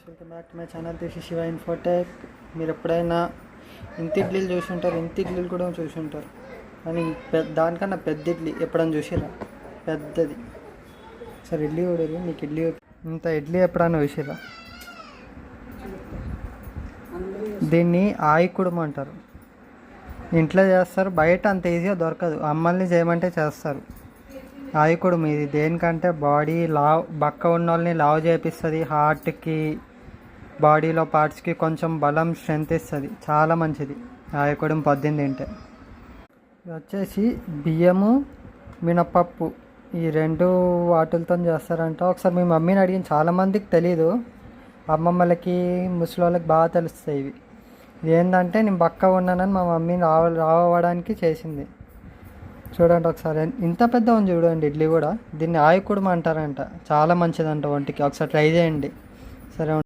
Welcome back to my channel. This is Shiva Infotech. మీరు ఎప్పుడైనా ఇంటి ఇడ్లీలు చూసి ఉంటారు, ఇంటి ఇడ్లీలు కూడా చూసి ఉంటారు, కానీ దానికన్నా పెద్ద ఇడ్లీ ఎప్పుడైనా చూసిరా? పెద్దది. సరే ఇడ్లీ కూడా మీకు ఇడ్లీ ఇంత ఇడ్లీ ఎప్పుడైనా చూసిరా? దీన్ని ఆయికుడుము అంటారు. ఇంట్లో చేస్తారు, బయట అంత ఈజీగా దొరకదు. అమ్మల్ని చేయమంటే చేస్తారు. ఆయికుడుము ఇది దేనికంటే బాడీ లావ్ బక్క ఉన్న వాళ్ళని లావ్ చేపిస్తుంది. హార్ట్కి, బాడీలో పార్ట్స్కి కొంచెం బలం, స్ట్రెంత్ ఇస్తుంది. చాలా మంచిది ఆయికుడుము పొద్దున్న తింటే. ఇది వచ్చేసి బియ్యము, మినపప్పు ఈ రెండు వాటిలతో చేస్తారంట. ఒకసారి మీ మమ్మీని అడిగిన, చాలామందికి తెలీదు, అమ్మమ్మలకి ముసలోళ్ళకి బాగా తెలుస్తాయి ఇవి. ఇది ఏంటంటే నేను బక్క ఉన్నానని మా మమ్మీ రావడానికి చేసింది. చూడండి ఒకసారి, ఇంత పెద్ద ఉంది చూడండి ఇడ్లీ కూడా. దీన్ని ఆయికుడుము అంటారంట. చాలా మంచిదంట ఒంటికి. ఒకసారి ట్రై చేయండి. సరే.